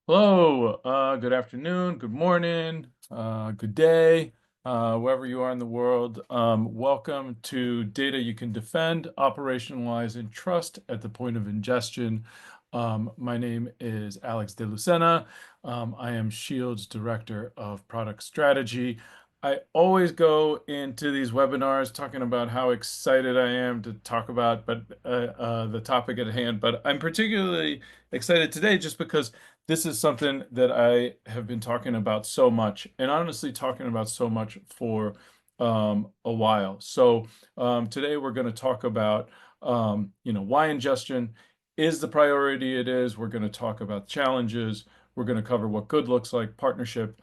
Hello, good afternoon, good morning, good day, wherever you are in the world. Welcome to Data You Can Defend, Operationalize, and Trust at the Point of Ingestion. My name is Alex de Lucena. I am Shield's Director of Product Strategy. I always go into these webinars talking about how excited I am to talk about the topic at hand, but I'm particularly excited today just because this is something that I have been talking about so much, and honestly talking about so much for a while. So today we're going to talk about why ingestion is the priority it is. We're going to talk about challenges. We're going to cover what good looks like, partnership.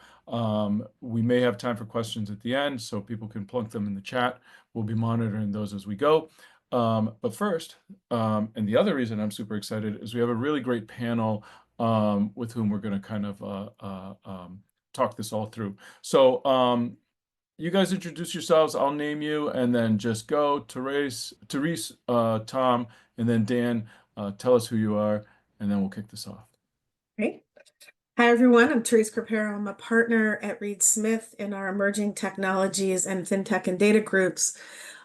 We may have time for questions at the end, so people can plunk them in the chat. We'll be monitoring those as we go. But first, and the other reason I'm super excited is we have a really great panel with whom we're going to kind of talk this all through. So you guys introduce yourselves. I'll name you and then just go. Therese, Tom, and then Dan, tell us who you are, and then we'll kick this off. Great. Hi, everyone. I'm Therese Craparo. I'm a partner at Reed Smith in our emerging technologies and fintech and data groups.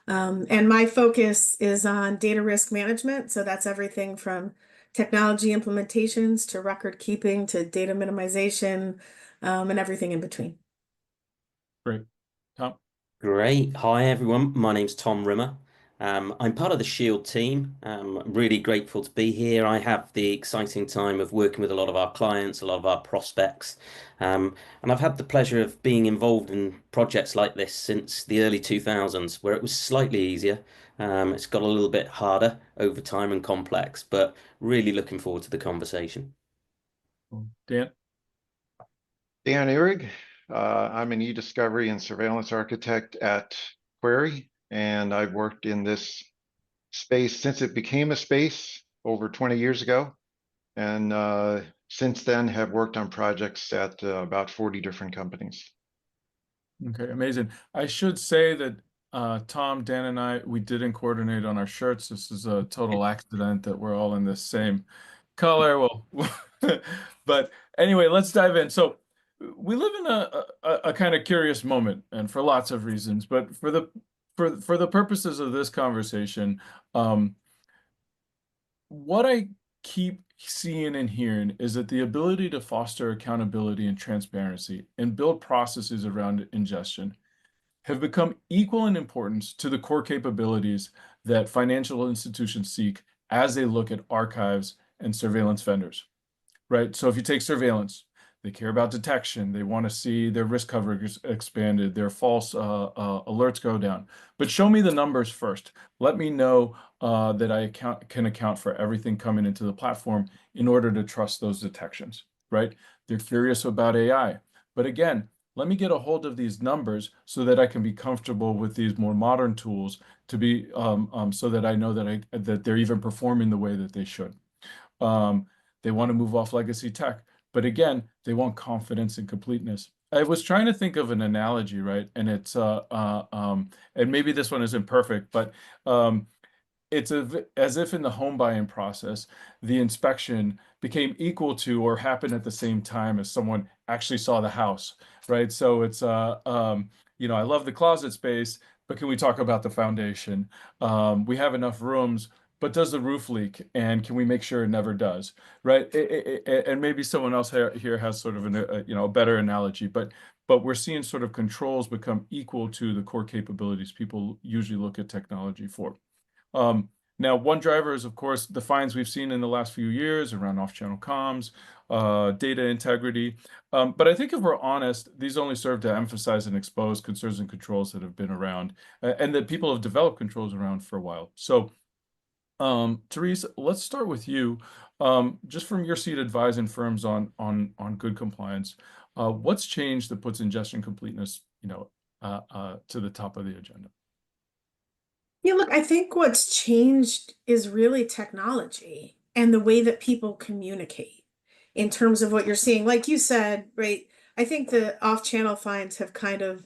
And my focus is on data risk management. So that's everything from technology implementations to record keeping to data minimization and everything in between. Great. Tom? Great. Hi, everyone. My name's Tom Rimmer. I'm part of the Shield team. I'm really grateful to be here. I have the exciting time of working with a lot of our clients, a lot of our prospects. And I've had the pleasure of being involved in projects like this since the early 2000s, where it was slightly easier. It's got a little bit harder over time and complex, but really looking forward to the conversation. Dan? Dan Ihrig. I'm an eDiscovery and surveillance architect at Macquarie, and I've worked in this space since it became a space over 20 years ago. And since then have worked on projects at about 40 different companies. Okay, amazing. I should say that Tom, Dan, and I, we didn't coordinate on our shirts. This is a total accident that we're all in the same color. Well, but anyway, let's dive in. So we live in a kind of curious moment, and for lots of reasons. But for the purposes of this conversation, what I keep seeing and hearing is that the ability to foster accountability and transparency and build processes around ingestion have become equal in importance to the core capabilities that financial institutions seek as they look at archives and surveillance vendors, right? So if you take surveillance, they care about detection. They want to see their risk coverage expanded, their false alerts go down. But show me the numbers first. Let me know that I can account for everything coming into the platform in order to trust those detections, right? They're curious about AI. But again, let me get a hold of these numbers so that I can be comfortable with these more modern tools to be so that I know that they're even performing the way that they should. They want to move off legacy tech. But again, they want confidence and completeness. I was trying to think of an analogy, right? And it's and maybe this one isn't perfect, but it's as if in the home buying process, the inspection became equal to or happened at the same time as someone actually saw the house, right? So it's I love the closet space, but can we talk about the foundation? We have enough rooms, but does the roof leak? And can we make sure it never does? Right? And maybe someone else here has sort of a better analogy, but we're seeing sort of controls become equal to the core capabilities people usually look at technology for. Now, one driver is, of course, the fines we've seen in the last few years around off-channel comms, data integrity. But I think if we're honest, these only serve to emphasize and expose concerns and controls that have been around and that people have developed controls around for a while. So Therese, let's start with you. Just from your seat advising firms on good compliance, what's changed that puts ingestion completeness, to the top of the agenda? Yeah, look, I think what's changed is really technology and the way that people communicate in terms of what you're seeing. Like you said, right? I think the off-channel fines have kind of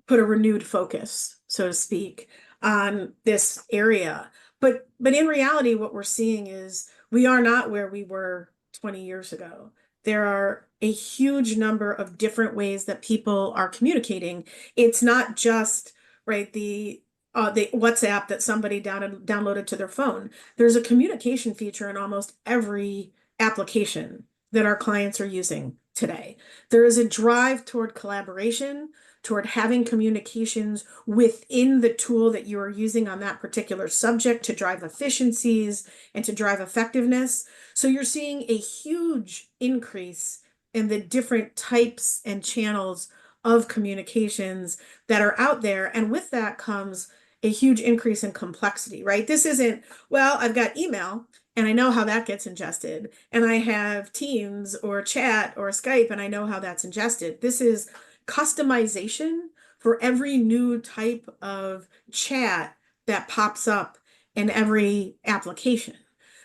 put a renewed focus, so to speak, on this area. But in reality, what we're seeing is we are not where we were 20 years ago. there are a huge number of different ways that people are communicating. It's not just, right, the WhatsApp that somebody downloaded to their phone. There's a communication feature in almost every application that our clients are using today. There is a drive toward collaboration, toward having communications within the tool that you are using on that particular subject to drive efficiencies and to drive effectiveness. So you're seeing a huge increase in the different types and channels of communications that are out there. And with that comes a huge increase in complexity, right? This isn't, well, I've got email and I know how that gets ingested, and I have Teams or chat or Skype and I know how that's ingested. This is customization for every new type of chat that pops up in every application.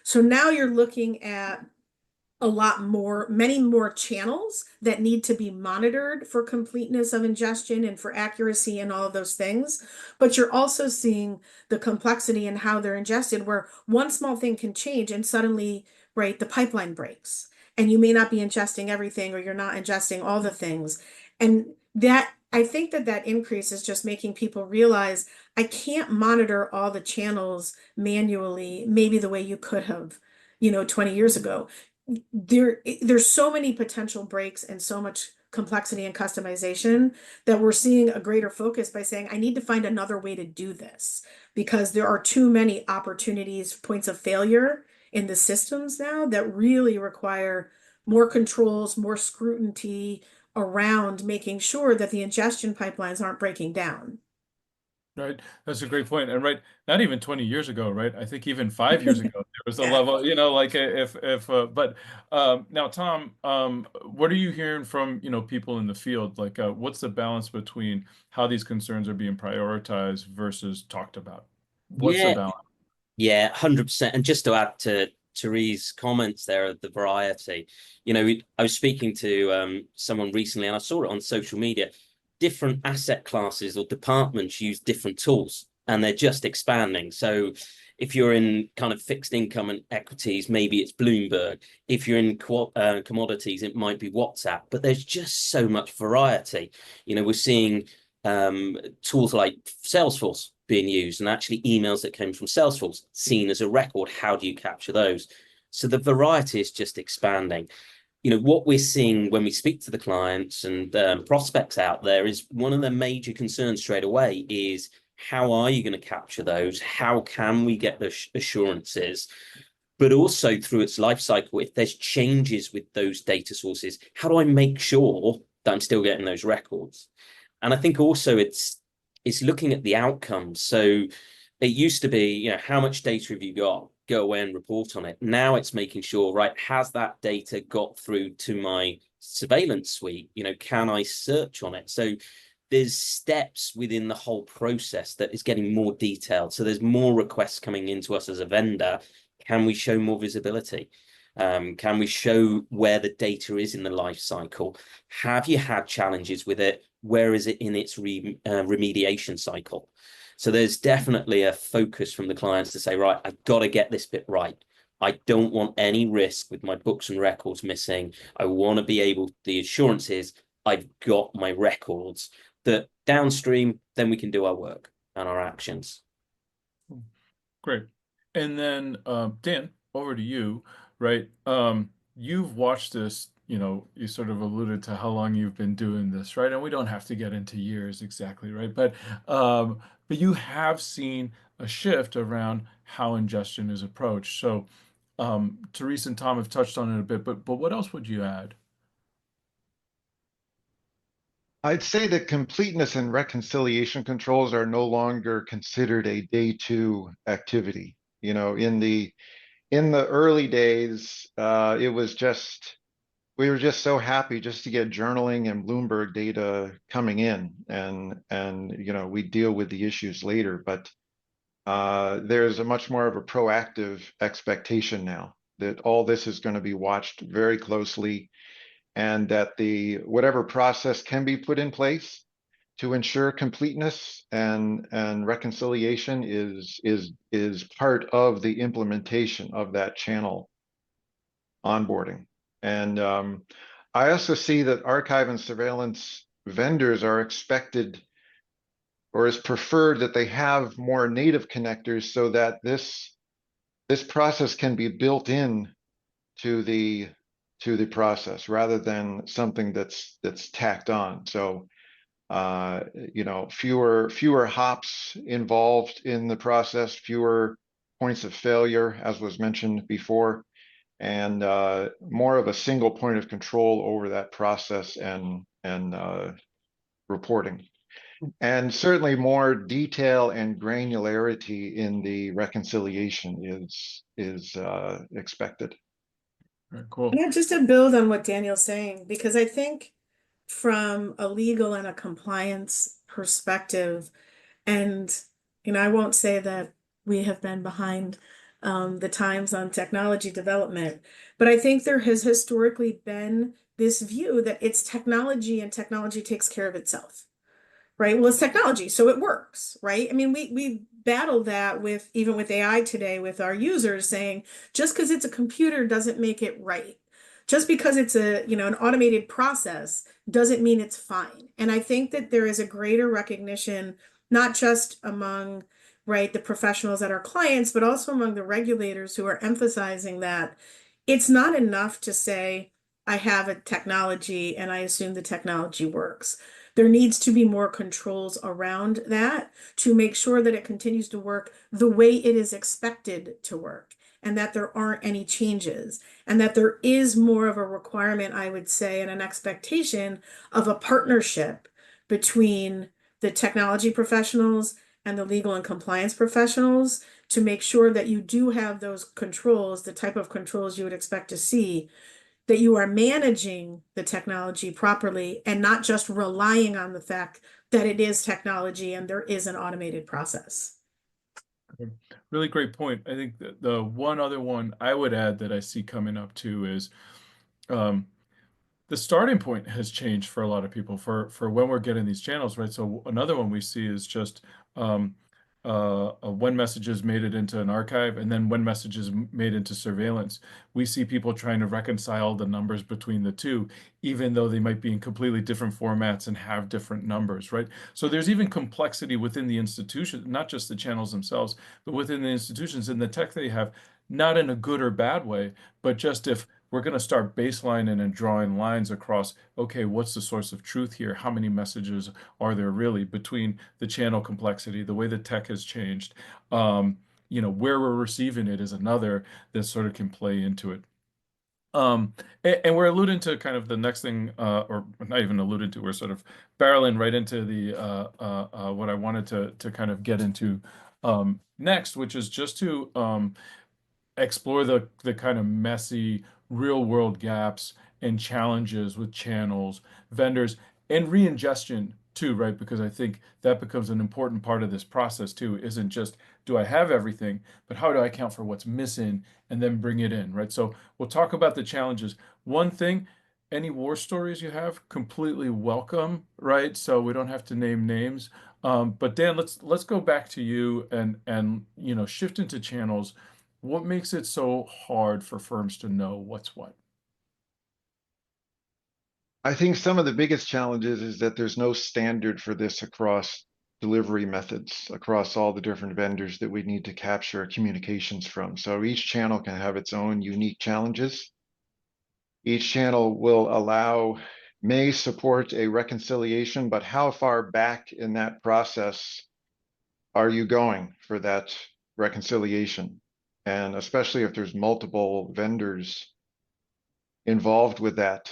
So now you're looking at a lot more, many more channels that need to be monitored for completeness of ingestion and for accuracy and all of those things. But you're also seeing the complexity in how they're ingested, where one small thing can change and suddenly, right, the pipeline breaks. And you may not be ingesting everything, or you're not ingesting all the things. And that, I think that that increase is just making people realize I can't monitor all the channels manually, maybe the way you could have, 20 years ago. There's so many potential breaks and so much complexity and customization that we're seeing a greater focus by saying, I need to find another way to do this because there are too many opportunities, points of failure in the systems now that really require more controls, more scrutiny around making sure that the ingestion pipelines aren't breaking down. Right. That's a great point. And right, not even 20 years ago, right? I think even 5 years ago, there was a Yeah. level, like if but now Tom, what are you hearing from, people in the field? Like what's the balance between how these concerns are being prioritized versus talked about? What's the Yeah, balance? yeah, 100%. And just to add to Therese's comments there of the variety, I was speaking to someone recently and I saw it on social media. Different asset classes or departments use different tools and they're just expanding. So if you're in kind of fixed income and equities, maybe it's Bloomberg. If you're in commodities, it might be WhatsApp, but there's just so much variety. We're seeing tools like Salesforce being used and actually emails that came from Salesforce seen as a record. How do you capture those? So the variety is just expanding. What we're seeing when we speak to the clients and prospects out there is one of the major concerns straight away is how are you going to capture those? How can we get the assurances? But also through its life cycle, if there's changes with those data sources, how do I make sure that I'm still getting those records? And I think also it's looking at the outcomes. So it used to be, how much data have you got? Go away and report on it. Now it's making sure, right, has that data got through to my surveillance suite? Can I search on it? So there's steps within the whole process that is getting more detailed. So there's more requests coming into us as a vendor. Can we show more visibility? Can we show where the data is in the life cycle? Have you had challenges with it? Where is it in its remediation cycle? So there's definitely a focus from the clients to say, right, I've got to get this bit right. I don't want any risk with my books and records missing. I want to be able, the assurance is I've got my records that downstream, then we can do our work and our actions. Great. And then Dan, over to you, right? You've watched this, you sort of alluded to how long you've been doing this, right? And we don't have to get into years exactly, right? But you have seen a shift around how ingestion is approached. So Therese and Tom have touched on it a bit, but what else would you add? I'd say that completeness and reconciliation controls are no longer considered a day two activity. In the early days, it was just we were just so happy just to get journaling and Bloomberg data coming in, and we deal with the issues later. But there's a much more of a proactive expectation now that all this is going to be watched very closely, and that the whatever process can be put in place to ensure completeness and reconciliation is part of the implementation of that channel onboarding. And I also see that archive and surveillance vendors are expected or is preferred that they have more native connectors so that this process can be built in to the process rather than something that's tacked on. So you know, fewer hops involved in the process, fewer points of failure, as was mentioned before, and more of a single point of control over that process and reporting. And certainly more detail and granularity in the reconciliation is expected. Very cool. And just to build on what Daniel's saying, because I think from a legal and a compliance perspective, and I won't say that we have been behind the times on technology development, but I think there has historically been this view that it's technology and technology takes care of itself. Right? Well, it's technology, so it works, right? I mean, we battle that with even with AI today with our users saying just because it's a computer doesn't make it right. Just because it's an automated process doesn't mean it's fine. And I think that there is a greater recognition, not just among, right, the professionals that are clients, but also among the regulators who are emphasizing that it's not enough to say, I have a technology and I assume the technology works. There needs to be more controls around that to make sure that it continues to work the way it is expected to work and that there aren't any changes and that there is more of a requirement, I would say, and an expectation of a partnership between the technology professionals and the legal and compliance professionals to make sure that you do have those controls, the type of controls you would expect to see, that you are managing the technology properly and not just relying on the fact that it is technology and there is an automated process. Really great point. I think that the one other one I would add that I see coming up too is um, the starting point has changed for a lot of people for when we're getting these channels, right? So another one we see is just when messages made it into an archive and then when messages made into surveillance. We see people trying to reconcile the numbers between the two, even though they might be in completely different formats and have different numbers, right? So there's even complexity within the institution, not just the channels themselves, but within the institutions and the tech they have, not in a good or bad way, but just if we're going to start baselining and drawing lines across, okay, what's the source of truth here? How many messages are there really between the channel complexity, the way the tech has changed? Where we're receiving it is another that sort of can play into it. And we're alluding to kind of the next thing, or not even alluding to, we're sort of barreling right into the what I wanted to kind of get into next, which is just to explore the kind of messy real world gaps and challenges with channels, vendors, and re-ingestion too, right? Because I think that becomes an important part of this process too. Isn't just do I have everything, but how do I account for what's missing and then bring it in, right? So we'll talk about the challenges. One thing, any war stories you have, completely welcome, right? So we don't have to name names. But Dan, let's go back to you and shift into channels. What makes it so hard for firms to know what's what? I think some of the biggest challenges is that there's no standard for this across delivery methods, across all the different vendors that we need to capture communications from. So each channel can have its own unique challenges. Each channel may support a reconciliation, but how far back in that process are you going for that reconciliation? And especially if there's multiple vendors involved with that,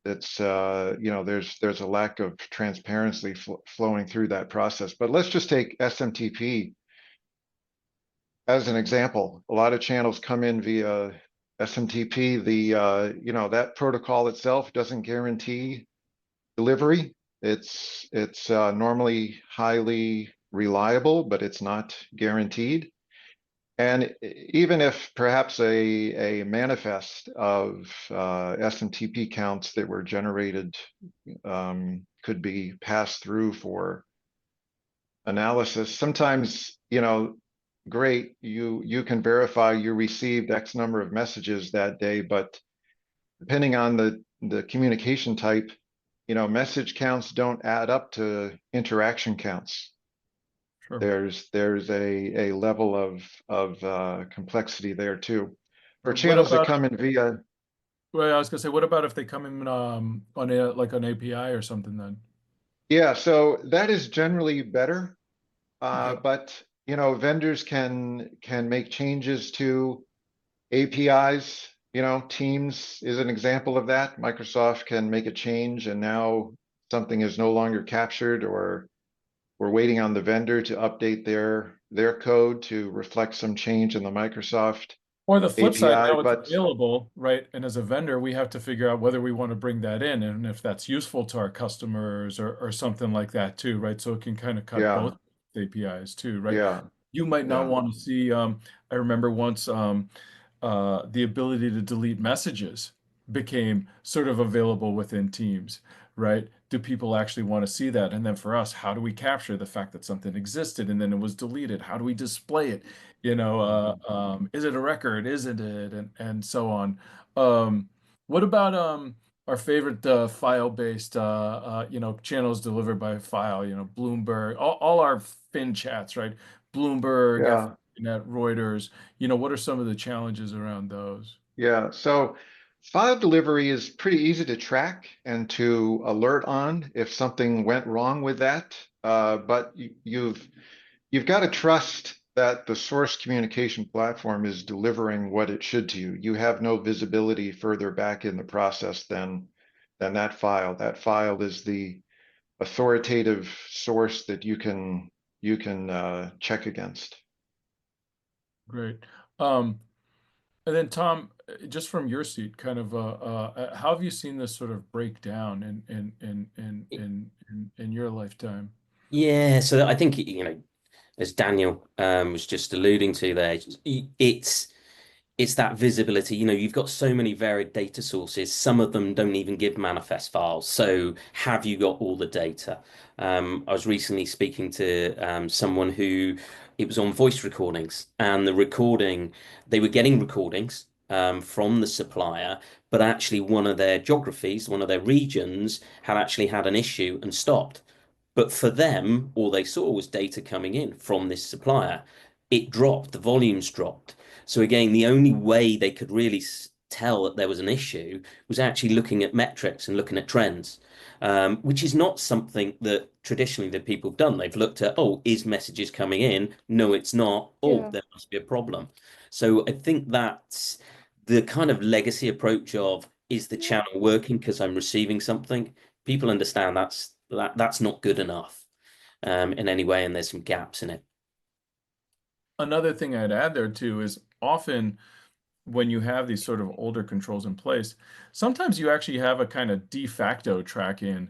there's a lack of transparency flowing through that process. But let's just take SMTP as an example. A lot of channels come in via SMTP. That protocol itself doesn't guarantee delivery. It's normally highly reliable, but it's not guaranteed. And even if perhaps a manifest of SMTP counts that were generated could be passed through for analysis, sometimes, great, you can verify you received X number of messages that day, but depending on the communication type, message counts don't add up to interaction counts. Sure. There's a level of complexity there too. For What channels that about, come in via, well, I was gonna say, what about if they come in on a like an API or something then? yeah, so that is generally better. Okay. But vendors can make changes to APIs. Teams is an example of that. Microsoft can make a change and now something is no longer captured, or we're waiting on the vendor to update their code to reflect some change in the Microsoft Or the flip side, API. now it's But available, right? And as a vendor, we have to figure out whether we want to bring that in and if that's useful to our customers or something like that too, right? So it can kind of cut yeah, both APIs too, right? yeah, You might not yeah, want to see, I remember once the ability to delete messages became sort of available within Teams, right? Do people actually want to see that? And then for us, how do we capture the fact that something existed and then it was deleted? How do we display it? Is it a record? Isn't it? And so on. What about our favorite file-based channels delivered by file, Bloomberg, all our fin chats, right? Bloomberg, yeah. Net, Reuters, what are some of the challenges around those? Yeah, so file delivery is pretty easy to track and to alert on if something went wrong with that. But you've got to trust that the source communication platform is delivering what it should to you. You have no visibility further back in the process than that file. That file is the authoritative source that you can check against. Great. Um, and then Tom, just from your seat, kind of, how have you seen this sort of break down in your lifetime? Yeah, so I think, as Daniel was just alluding to there, it's it's that visibility. You've got so many varied data sources. Some of them don't even give manifest files. So have you got all the data? I was recently speaking to someone who it was on voice recordings, and they were getting recordings from the supplier, but actually one of their geographies, one of their regions had actually had an issue and stopped. But for them, all they saw was data coming in from this supplier. It dropped, the volumes dropped. So again, the only way they could really tell that there was an issue was actually looking at metrics and looking at trends, which is not something that traditionally the people have done. They've looked at, oh, is messages coming in? No, it's not. Oh, Yeah. there must be a problem. So I think that's the kind of legacy approach of, is the channel working because I'm receiving something? People understand that's not good enough in any way, and there's some gaps in it. Another thing I'd add there too is often when you have these sort of older controls in place, sometimes you actually have a kind of de facto tracking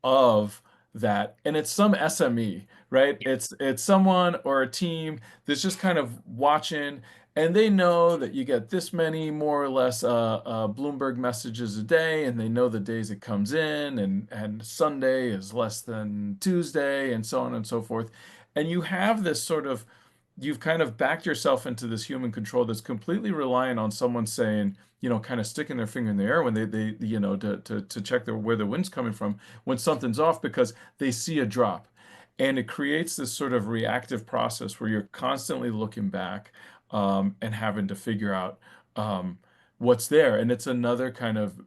of that, and it's some SME, right? It's someone or a team that's just kind of watching, and they know that you get this many more or less Bloomberg messages a day, and they know the days it comes in, and Sunday is less than Tuesday, and so on and so forth. And you have this sort of you've kind of backed yourself into this human control that's completely reliant on someone saying, kind of sticking their finger in the air when they to check where the wind's coming from when something's off because they see a drop. And it creates this sort of reactive process where you're constantly looking back and having to figure out what's there. And it's another kind of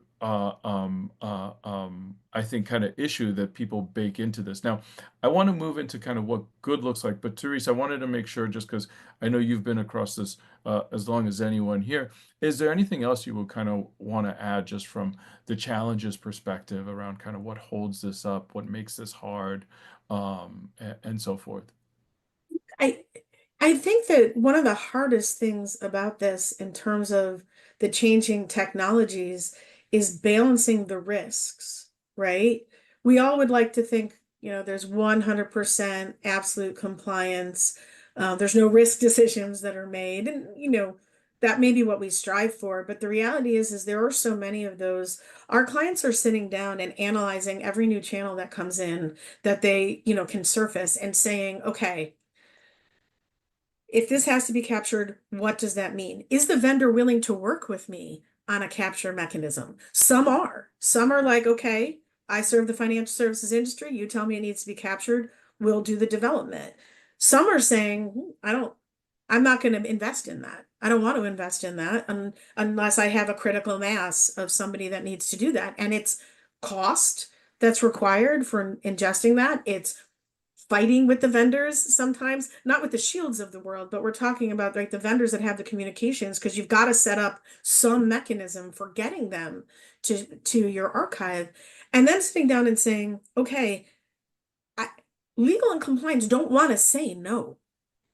I think kind of issue that people bake into this. Now, I want to move into kind of what good looks like, but Therese, I wanted to make sure, just because I know you've been across this as long as anyone here, is there anything else you would kind of want to add just from the challenges perspective around kind of what holds this up, what makes this hard, and so forth? I I think that one of the hardest things about this in terms of the changing technologies is balancing the risks, right? We all would like to think, there's 100% absolute compliance. There's no risk decisions that are made. And, that may be what we strive for. But the reality is there are so many of those. Our clients are sitting down and analyzing every new channel that comes in that they, can surface and saying, okay, if this has to be captured, what does that mean? Is the vendor willing to work with me on a capture mechanism. Some are. Some are like, okay, I serve the financial services industry. You tell me it needs to be captured. We'll do the development. Some are saying, I'm not going to invest in that. I don't want to invest in that unless I have a critical mass of somebody that needs to do that. And it's cost that's required for ingesting that. It's fighting with the vendors sometimes, not with the shields of the world, but we're talking about like the vendors that have the communications, because you've got to set up some mechanism for getting them to your archive. And then sitting down and saying, okay, legal and compliance don't want to say no.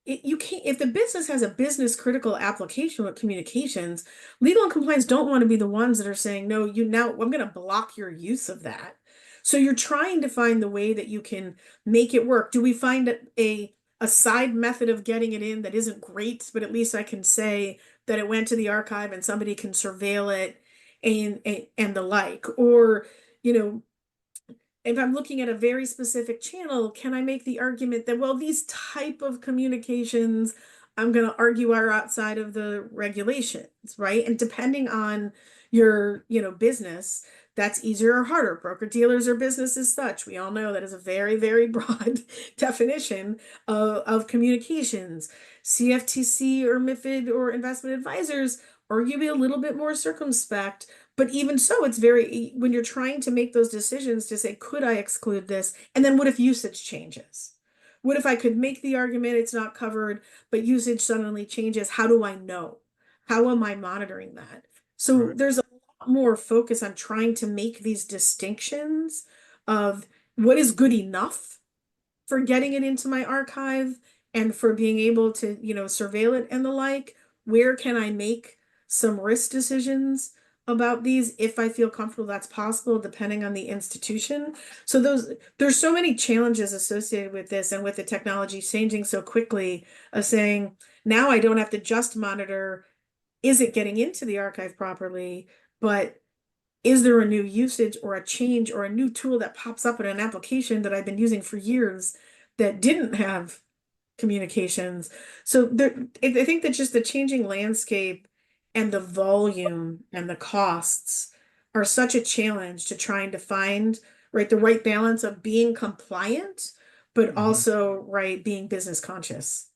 You can't, if the business has a business critical application with communications, legal and compliance don't want to be the ones that are saying, no, I'm going to block your use of that. So you're trying to find the way that you can make it work. Do we find a side method of getting it in that isn't great, but at least I can say that it went to the archive and somebody can surveil it and the like? Or, you know, if I'm looking at a very specific channel, can I make the argument that, well, these type of communications, I'm going to argue are outside of the regulations, right? And depending on your, business, that's easier or harder. Broker dealers or business as such. We all know that is a very, very broad definition of communications. CFTC or MiFID or investment advisors arguably a little bit more circumspect. But even so, it's when you're trying to make those decisions to say, could I exclude this? And then what if usage changes? What if I could make the argument it's not covered, but usage suddenly changes? How do I know? How am I monitoring that? So Right. there's a lot more focus on trying to make these distinctions of what is good enough for getting it into my archive and for being able to, surveil it and the like. Where can I make some risk decisions about these if I feel comfortable that's possible, depending on the institution? So there's so many challenges associated with this, and with the technology changing so quickly, of saying, now I don't have to just monitor, is it getting into the archive properly, but is there a new usage or a change or a new tool that pops up in an application that I've been using for years that didn't have communications? So I think that just the changing landscape and the volume and the costs are such a challenge to trying to find, right, the right balance of being compliant, but also, right, being business conscious.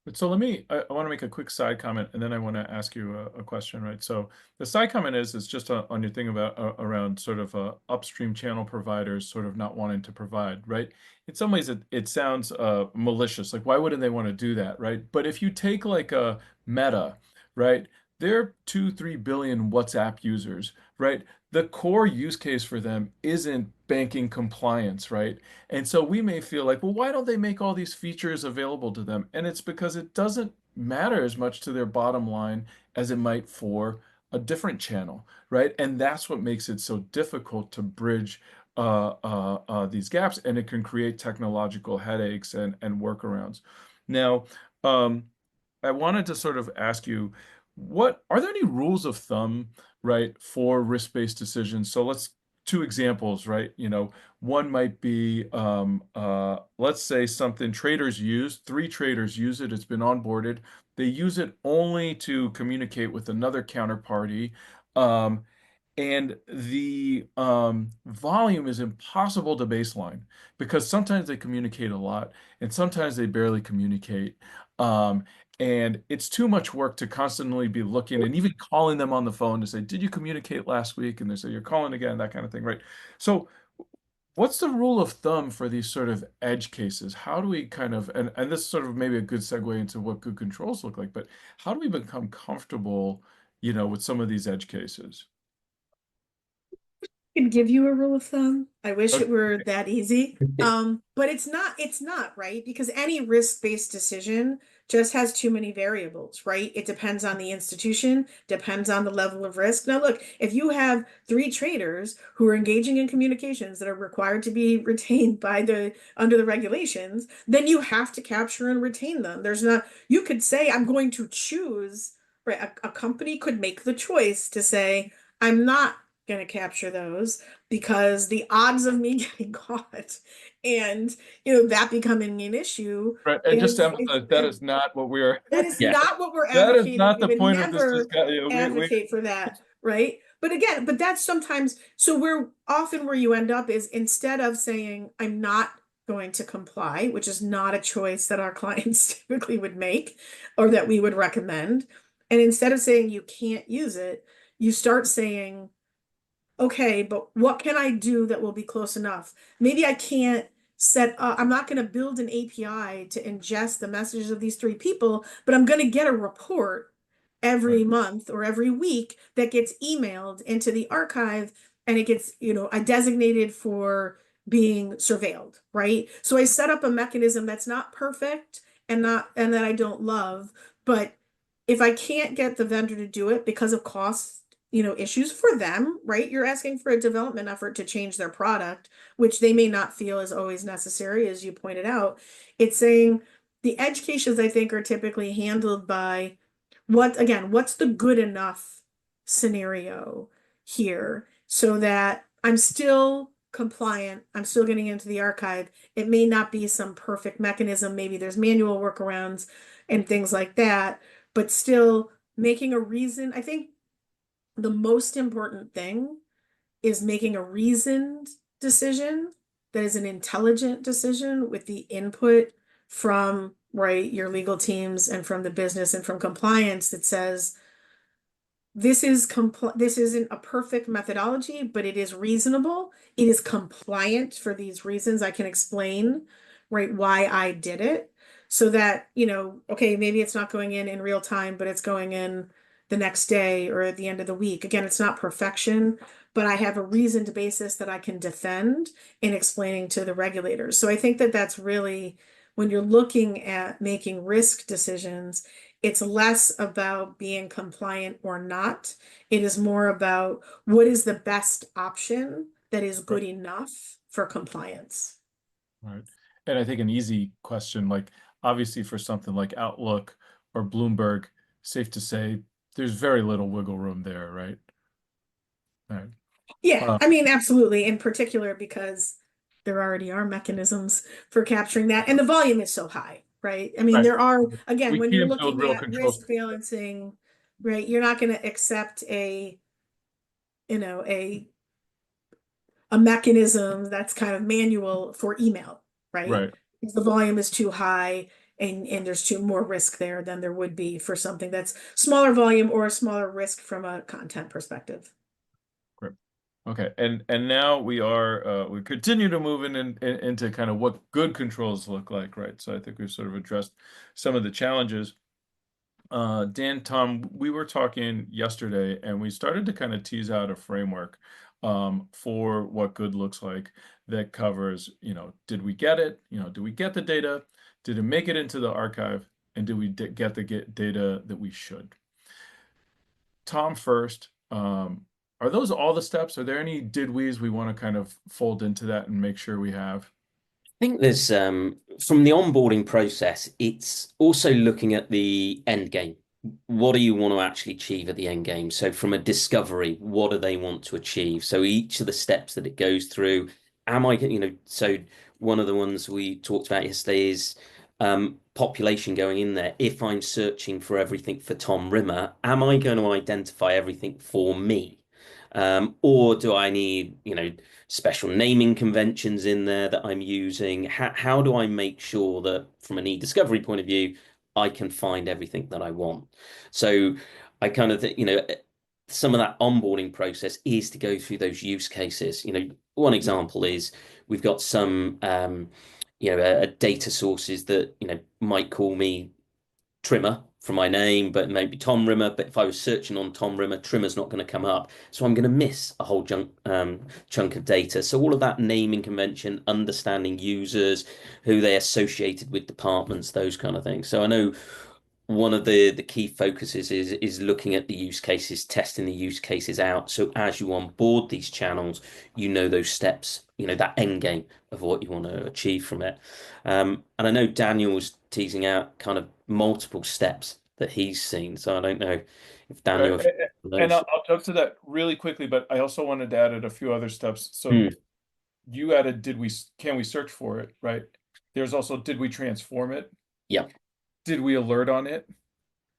But so I want to make a quick side comment, and then I want to ask you a question, right? So the side comment is just on your thing about around sort of upstream channel providers sort of not wanting to provide, right? In some ways, it sounds malicious. Like, why wouldn't they want to do that, right? But if you take like a Meta, right? They're 2-3 billion WhatsApp users, right? The core use case for them isn't banking compliance, right? And so we may feel like, well, why don't they make all these features available to them? And it's because it doesn't matter as much to their bottom line as it might for a different channel, right? And that's what makes it so difficult to bridge these gaps, and it can create technological headaches and workarounds. Now, I wanted to sort of ask you, what are there any rules of thumb, right, for risk-based decisions? So two examples, right? One might be, let's say something traders use, 3 traders use it, it's been onboarded. They use it only to communicate with another counterparty. And the volume is impossible to baseline, because sometimes they communicate a lot and sometimes they barely communicate. Um, and it's too much work to constantly be looking and even calling them on the phone to say, did you communicate last week? And they say, you're calling again, that kind of thing, right? So what's the rule of thumb for these sort of edge cases? How do we kind of, and this is sort of maybe a good segue into what good controls look like, but how do we become comfortable, with some of these edge cases? Could give you a rule of thumb. I wish it Okay. were that easy. But it's not, right? Because any risk-based decision just has too many variables, right? It depends on the institution, depends on the level of risk. Now, look, if you have 3 traders who are engaging in communications that are required to be retained under the regulations, then you have to capture and retain them. You could say, I'm going to choose, right? A company could make the choice to say, I'm not going to capture those because the odds of me getting caught and that becoming an issue Right, and just to is emphasize, that is not what we are. that is Yeah. not what we're That is advocating. not We the would point of this never discussion. advocate for that. right? But again, but that's sometimes, so where often where you end up is instead of saying, I'm not going to comply, which is not a choice that our clients typically would make or that we would recommend. And instead of saying you can't use it, you start saying, okay, but what can I do that will be close enough? Maybe I can't set up, I'm not going to build an API to ingest the messages of these three people, but I'm going to get a report every Right. month or every week that gets emailed into the archive and it gets, designated for being surveilled, right? So I set up a mechanism that's not perfect and that I don't love, but if I can't get the vendor to do it because of cost, issues for them, right? You're asking for a development effort to change their product, which they may not feel is always necessary, as you pointed out. It's saying the edge cases, I think, are typically handled by what's the good enough scenario here so that I'm still compliant, I'm still getting into the archive. It may not be some perfect mechanism, maybe there's manual workarounds and things like that, but still making a reason. I think the most important thing is making a reasoned decision that is an intelligent decision with the input from, right, your legal teams and from the business and from compliance that says this isn't a perfect methodology, but it is reasonable. It is compliant for these reasons. I can explain, right, why I did it so that, okay, maybe it's not going in real time, but it's going in the next day or at the end of the week. Again, it's not perfection, but I have a reasoned basis that I can defend in explaining to the regulators. So I think that that's really when you're looking at making risk decisions, it's less about being compliant or not. It is more about what is the best option that is Right. good enough for compliance. Right. And I think an easy question, like obviously for something like Outlook or Bloomberg, safe to say there's very little wiggle room there, right? Right. Yeah, Uh, I mean, absolutely. In particular, because there already are mechanisms for capturing that, and the volume is so high, right? I mean, right. there are, again, We when you're can't build looking real at controls. risk balancing, right, you're not going to accept you know, a a mechanism that's kind of manual for email, right? Right. Because the volume is too high and there's too more risk there than there would be for something that's smaller volume or a smaller risk from a content perspective. Great. Okay. And now we continue to move into kind of what good controls look like, right? So I think we've sort of addressed some of the challenges. Dan, Tom, we were talking yesterday and we started to kind of tease out a framework for what good looks like that covers, did we get it? Did we get the data? Did it make it into the archive? And did we get the data that we should? Tom first, are those all the steps? Are there any did we's we want to kind of fold into that and make sure we have? I think there's from the onboarding process, it's also looking at the end game. What do you want to actually achieve at the end game? So from a discovery, what do they want to achieve? So each of the steps that it goes through, so one of the ones we talked about yesterday is population going in there. If I'm searching for everything for Tom Rimmer, am I going to identify everything for me? Or do I need, special naming conventions in there that I'm using? How do I make sure that from an eDiscovery point of view, I can find everything that I want? So I kind of think, some of that onboarding process is to go through those use cases. One example is we've got some, data sources that, might call me Trimmer for my name, but maybe Tom Rimmer. But if I was searching on Tom Rimmer, Trimmer's not going to come up. So I'm going to miss a whole chunk of data. So all of that naming convention, understanding users, who they associated with departments, those kind of things. So I know one of the key focuses is looking at the use cases, testing the use cases out. So as you onboard these channels, those steps, that end game of what you want to achieve from it. And I know Daniel was teasing out kind of multiple steps that he's seen. So I don't know if Uh, Daniel, if and those. I'll jump to that really quickly, but I also wanted to add a few other steps. So Hmm, you added, can we search for it, right? There's also, did we transform it? yeah. Did we alert on it,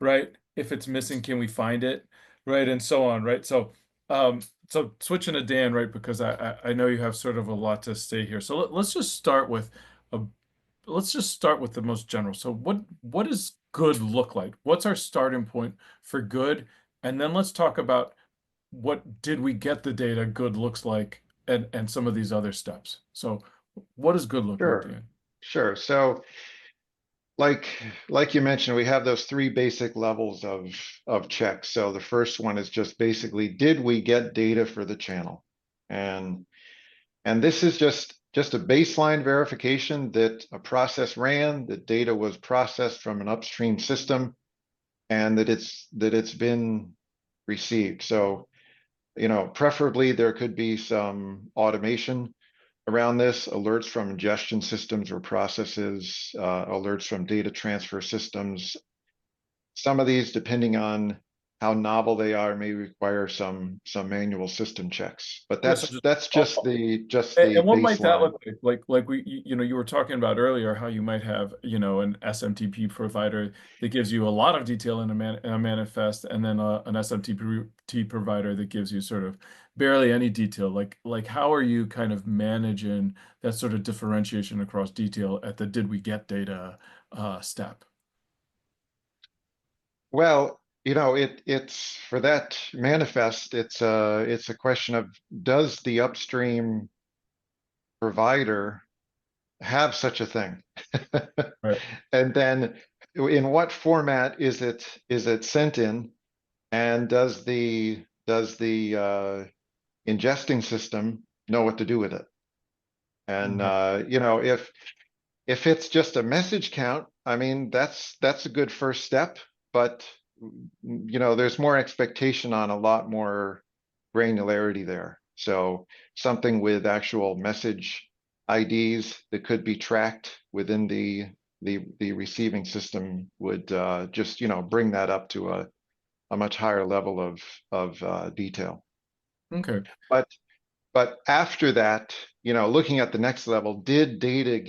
right? If it's missing, can we find it, right, and so on, right? So switching to Dan, right, because I know you have sort of a lot to say here. So let's just start with a let's just start with the most general. So what does good look like? What's our starting point for good? And then let's talk about what did we get the data good looks like and some of these other steps. So what does good look like, Sure, Dan? sure. So like like you mentioned, we have those three basic levels of checks. So the first one is just basically, did we get data for the channel? And and this is just a baseline verification that a process ran, that data was processed from an upstream system, and that it's been received. So, preferably there could be some automation around this, alerts from ingestion systems or processes, alerts from data transfer systems. Some of these, depending on how novel they are, may require some manual system checks. But Yeah, so that's just the and what might that baseline. look like? Like you were talking about earlier how you might have, an SMTP provider that gives you a lot of detail in a manifest, and then an SMTP provider that gives you sort of barely any detail. Like how are you kind of managing that sort of differentiation across detail at the did we get data step? Well, it's for that manifest, it's a question of, does the upstream provider have such a thing? Right. And then in what format is it sent in? And does the ingesting system know what to do with it? And Right. if it's just a message count, I mean, that's a good first step, but there's more expectation on a lot more granularity there. So something with actual message IDs that could be tracked within the receiving system would just bring that up to a much higher level of detail. Okay. But but after that, looking at the next level, did the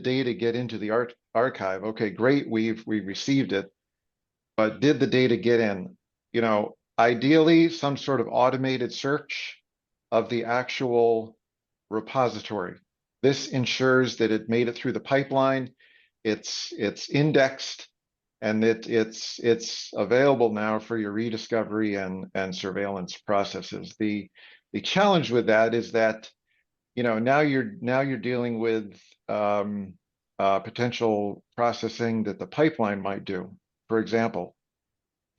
data get into the archive? Okay, great, we received it, but did the data get in? Ideally, some sort of automated search of the actual repository. This ensures that it made it through the pipeline, it's indexed, and it's available now for your rediscovery and surveillance processes. The challenge with that is that now you're dealing with potential processing that the pipeline might do. For example,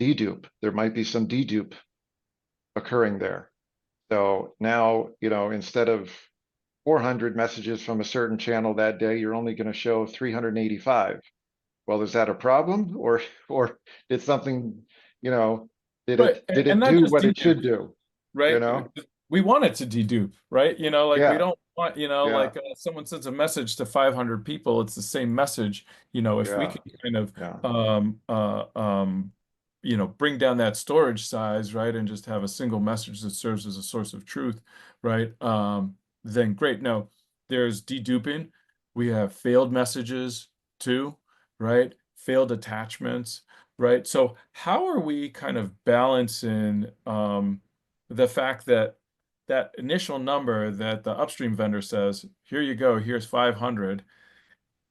dedupe. There might be some dedupe occurring there. So now, instead of 400 messages from a certain channel that day, you're only going to show 385. Well, is that a problem, or did something, you know, did Right. it did And it not do just what it dedupe, should do? You right? know? We want it to dedupe, right? Like we Yeah, don't want, yeah, like someone sends a message to 500 people, it's the same message. If we yeah, can kind of yeah. bring down that storage size, right, and just have a single message that serves as a source of truth, right? Then great. No, there's deduping. We have failed messages too, right? Failed attachments, right? So how are we kind of balancing the fact that that initial number that the upstream vendor says, here you go, here's 500,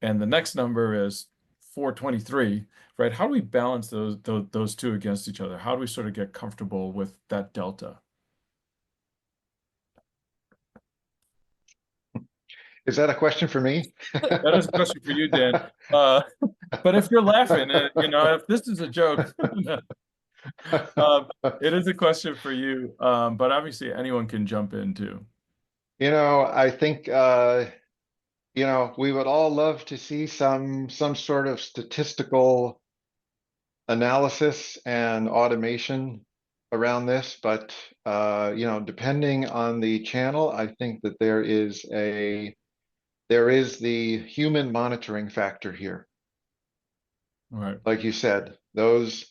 and the next number is 423, right? How do we balance those two against each other? How do we sort of get comfortable with that delta? Is that a question for me? That is a question for you, Dan. Uh, but if you're laughing, if this is a joke, um, it is a question for you. But obviously anyone can jump in too. I think we would all love to see some sort of statistical analysis and automation around this, but depending on the channel, I think that there is the human monitoring factor here. All right. Like you said, those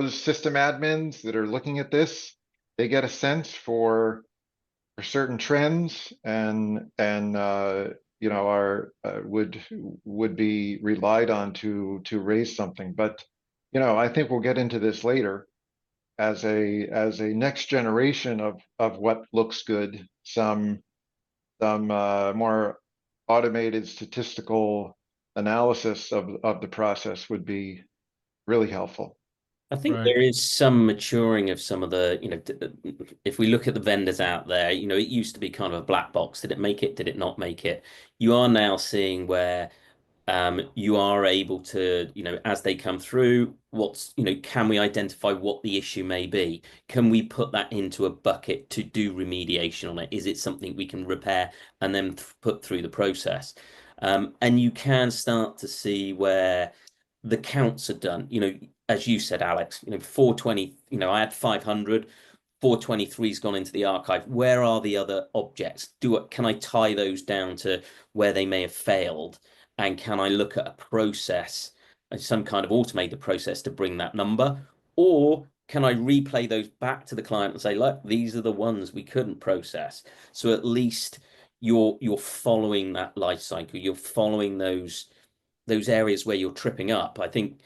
system admins that are looking at this, they get a sense for certain trends, and are would be relied on to raise something. But I think we'll get into this later. as a next generation of what looks good, some more automated statistical analysis of the process would be really helpful. I think Right. there is some maturing of some of the, if we look at the vendors out there, it used to be kind of a black box. Did it make it? Did it not make it? You are now seeing where you are able to, as they come through, can we identify what the issue may be? Can we put that into a bucket to do remediation on it? Is it something we can repair and then put through the process? And you can start to see where the counts are done. As you said, Alex, 420, I had 500. 423's gone into the archive. Where are the other objects? Can I tie those down to where they may have failed? And can I look at a process, some kind of automated process to bring that number? Or can I replay those back to the client and say, look, these are the ones we couldn't process. So at least you're following that life cycle. You're following those areas where you're tripping up. I think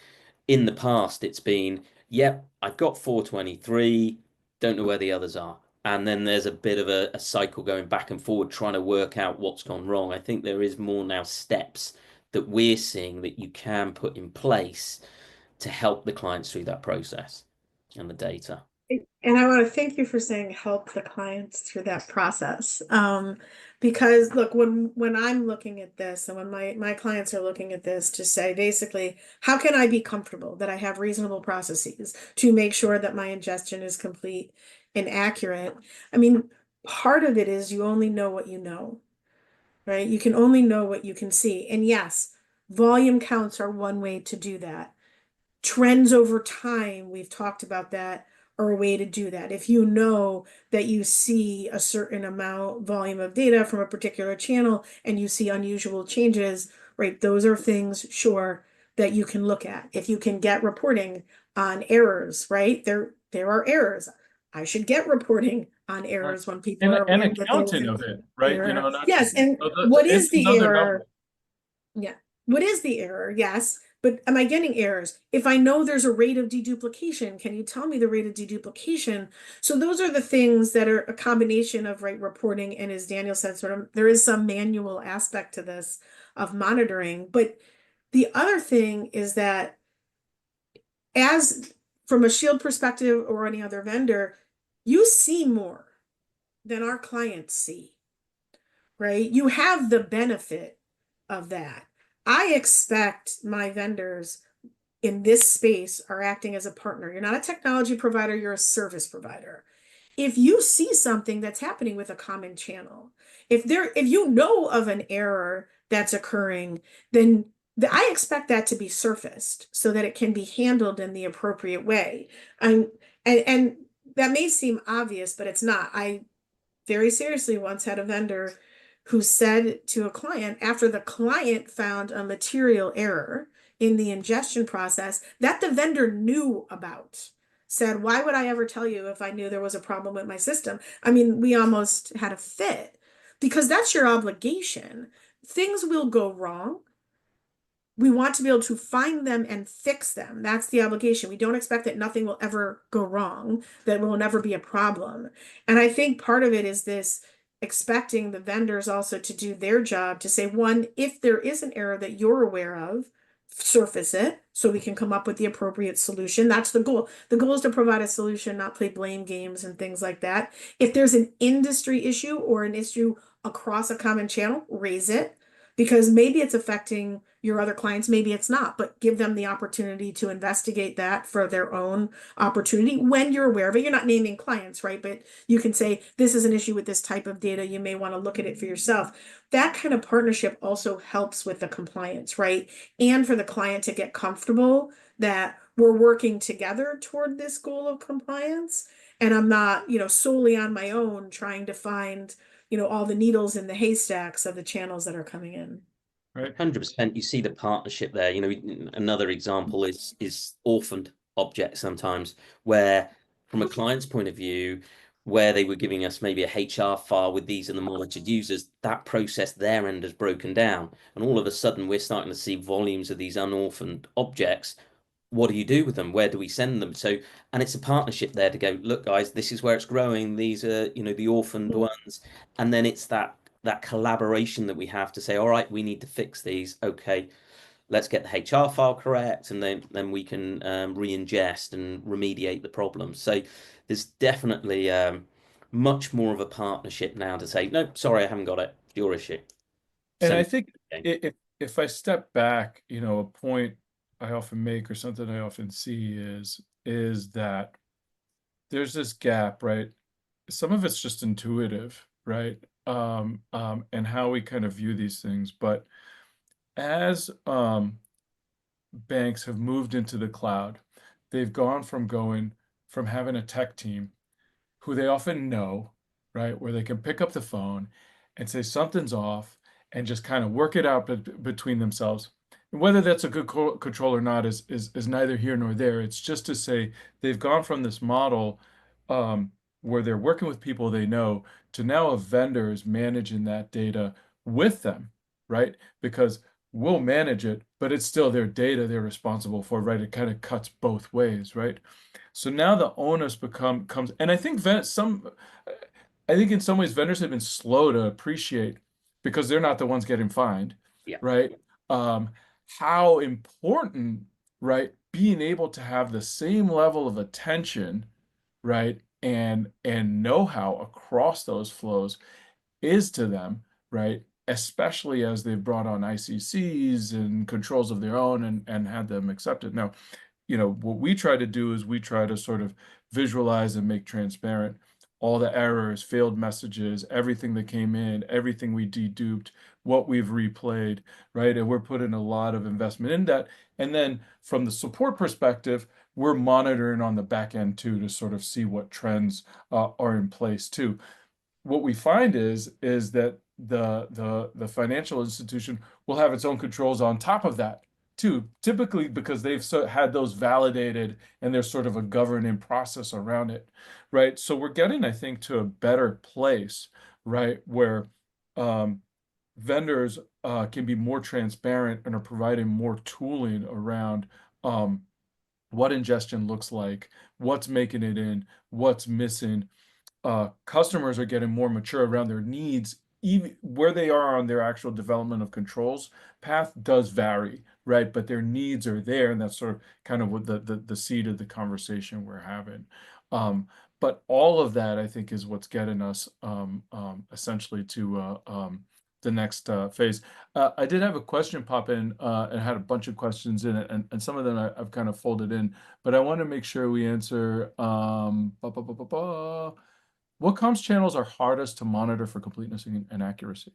in the past it's been, yep, I've got 423, don't know where the others are. And then there's a bit of a cycle going back and forward trying to work out what's gone wrong. I think there is more now steps that we're seeing that you can put in place to help the clients through that process and the data. And I want to thank you for saying help the clients through that process. Because look, when I'm looking at this and when my clients are looking at this to say basically, how can I be comfortable that I have reasonable processes to make sure that my ingestion is complete and accurate? I mean, part of it is you only know what you know, right? You can only know what you can see. And yes, volume counts are one way to do that. Trends over time, we've talked about that, are a way to do that. If you know that you see a certain amount volume of data from a particular channel and you see unusual changes, right? Those are things, sure, that you can look at. If you can get reporting on errors, right? There are errors. I should get reporting on Right. errors when people are And aware that there is accounting an of it, right? error. Not Yes, and so what it's is the another error? level. Yeah. What is the error? Yes. But am I getting errors? If I know there's a rate of deduplication, can you tell me the rate of deduplication? So those are the things that are a combination of right reporting and, as Daniel said, sort of there is some manual aspect to this of monitoring. But the other thing is that as from a Shield perspective or any other vendor, you see more than our clients see, right? You have the benefit of that. I expect my vendors in this space are acting as a partner. You're not a technology provider, you're a service provider. If you see something that's happening with a common channel, if you know of an error that's occurring, then I expect that to be surfaced so that it can be handled in the appropriate way. And and that may seem obvious, but it's not. I very seriously once had a vendor who said to a client, after the client found a material error in the ingestion process that the vendor knew about, said, why would I ever tell you if I knew there was a problem with my system? I mean, we almost had a fit because that's your obligation. Things will go wrong. We want to be able to find them and fix them. That's the obligation. We don't expect that nothing will ever go wrong, that will never be a problem. And I think part of it is this expecting the vendors also to do their job to say, one, if there is an error that you're aware of, surface it so we can come up with the appropriate solution. That's the goal. The goal is to provide a solution, not play blame games and things like that. If there's an industry issue or an issue across a common channel, raise it because maybe it's affecting your other clients, maybe it's not, but give them the opportunity to investigate that for their own opportunity when you're aware of it. You're not naming clients, right? But you can say, this is an issue with this type of data. You may want to look at it for yourself. That kind of partnership also helps with the compliance, right? And for the client to get comfortable that we're working together toward this goal of compliance. And I'm not, solely on my own trying to find, all the needles in the haystacks of the channels that are coming in. Right. 100%. You see the partnership there. Another example is orphaned objects sometimes, where from a client's point of view, where they were giving us maybe a HR file with these and the monitored users, that process their end has broken down. And all of a sudden, we're starting to see volumes of these unorphaned objects what do you do with them? Where do we send them? So, and it's a partnership there to go, look, guys, this is where it's growing. These are, the orphaned ones. And then it's that collaboration that we have to say, all right, we need to fix these. Okay, let's get the HR file correct, and then we can re-ingest and remediate the problem. So there's definitely much more of a partnership now to say, no, sorry, I haven't got it. It's your issue. And I Send think it. if I step back, a point I often make or something I often see is that there's this gap, right? Some of it's just intuitive, right? And how we kind of view these things. But as banks have moved into the cloud, they've gone from having a tech team who they often know, right? Where they can pick up the phone and say something's off and just kind of work it out between themselves. And whether that's a good control or not is neither here nor there. It's just to say they've gone from this model um, where they're working with people they know to now a vendor is managing that data with them, right? Because we'll manage it, but it's still their data they're responsible for, right? It kind of cuts both ways, right? So now the onus comes, and I think in some ways vendors have been slow to appreciate because they're not the ones getting fined, Yeah. right? Um, how important, right, being able to have the same level of attention, right, and know-how across those flows is to them, right? Especially as they've brought on ICCs and controls of their own and had them accepted. Now, what we try to do is we try to sort of visualize and make transparent all the errors, failed messages, everything that came in, everything we deduped, what we've replayed, right? And we're putting a lot of investment in that. And then from the support perspective, we're monitoring on the back end too to sort of see what trends are in place too. What we find is that the financial institution will have its own controls on top of that too, typically because they've had those validated and there's sort of a governing process around it, right? So we're getting, I think, to a better place, right, where um, vendors can be more transparent and are providing more tooling around what ingestion looks like, what's making it in, what's missing. Customers are getting more mature around their needs, even where they are on their actual development of controls path does vary, right? But their needs are there, and that's sort of kind of what the seed of the conversation we're having. But all of that, I think, is what's getting us essentially to the next phase. I did have a question pop in and had a bunch of questions in it, and some of them I've kind of folded in, but I want to make sure we answer. What comms channels are hardest to monitor for completeness and accuracy?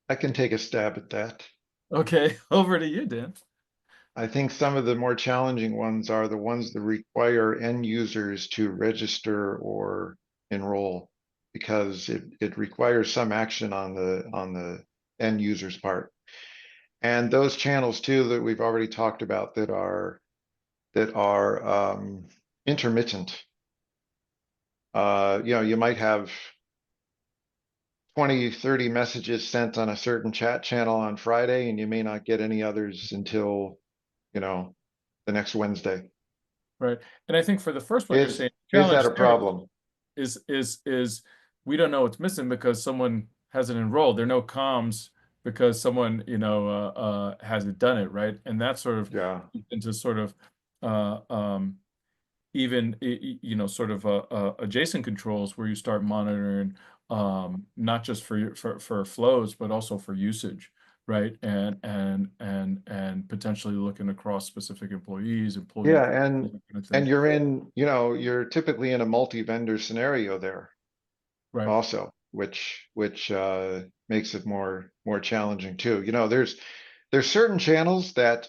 I can take a stab at that. Okay, over to you, Dan. I think some of the more challenging ones are the ones that require end users to register or enroll because it requires some action on the end user's part. And those channels too that we've already talked about that are intermittent. You might have 20, 30 messages sent on a certain chat channel on Friday, and you may not get any others until, the next Wednesday. Right. And I think for the first one, you're saying Is that challenge a there problem? is we don't know what's missing because someone hasn't enrolled. There are no comms because someone, hasn't done it, right? And that's sort of Yeah. into sort of even sort of adjacent controls where you start monitoring not just for flows but also for usage, right? And potentially looking across specific employees, employee, Yeah, that kind of thing. you're typically in a multi-vendor scenario there Right. also, which makes it more challenging too. There's certain channels that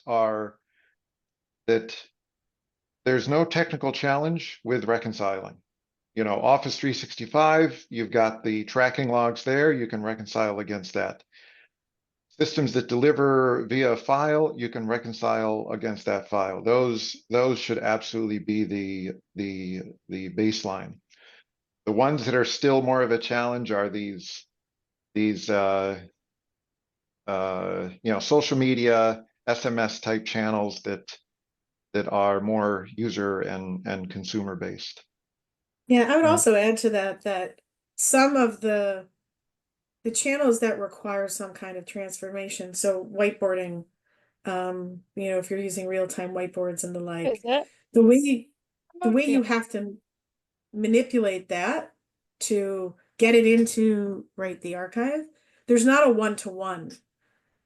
there's no technical challenge with reconciling. Office 365, you've got the tracking logs there, you can reconcile against that. Systems that deliver via file, you can reconcile against that file. Those should absolutely be the baseline. The ones that are still more of a challenge are these social media SMS type channels that are more user and consumer based. Yeah, I would Right. also add to that that some of the channels that require some kind of transformation, so whiteboarding, if you're using real-time whiteboards and the Is like, it? the way the way Yeah. you have to manipulate that to get it into, right, the archive, there's not a one-to-one,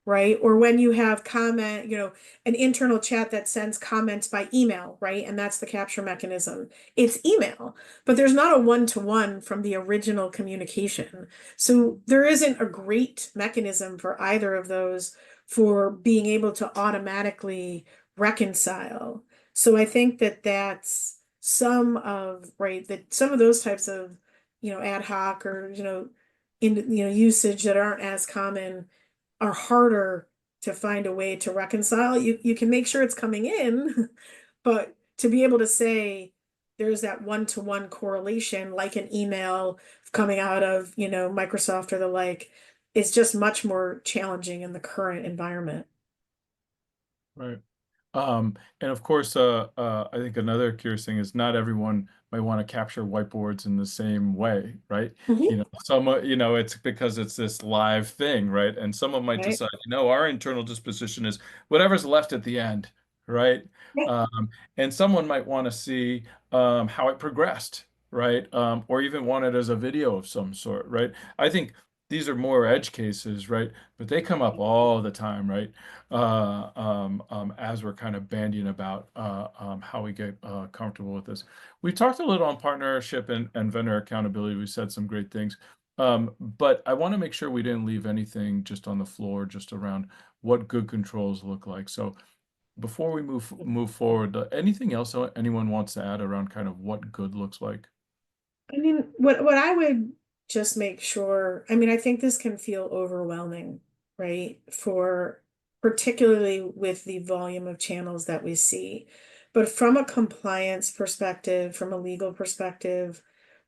right? Or when you have an internal chat that sends comments by email, right? And that's the capture mechanism. It's email, but there's not a one-to-one from the original communication. So there isn't a great mechanism for either of those for being able to automatically reconcile. So I think that that's some of those types of, ad hoc or, usage that aren't as common are harder to find a way to reconcile. You can make sure it's coming in, but to be able to say there's that one-to-one correlation, like an email coming out of, Microsoft or the like, is just much more challenging in the current environment. Right. And of course, I think another curious thing is not everyone might want to capture whiteboards in the same way, right? Mhm. It's because it's this live thing, right? And someone might Right? decide, our internal disposition is whatever's left at the end, right? Yeah. And someone might want to see how it progressed, right? Or even want it as a video of some sort, right? I think these are more edge cases, right? But they come up all the time, right? As we're kind of bandying about how we get comfortable with this. We talked a little on partnership and vendor accountability. We said some great things. But I want to make sure we didn't leave anything just on the floor, just around what good controls look like. So before we move forward, anything else anyone wants to add around kind of what good looks like? I mean, what I would just make sure, I mean, I think this can feel overwhelming, right? For particularly with the volume of channels that we see. But from a compliance perspective, from a legal perspective,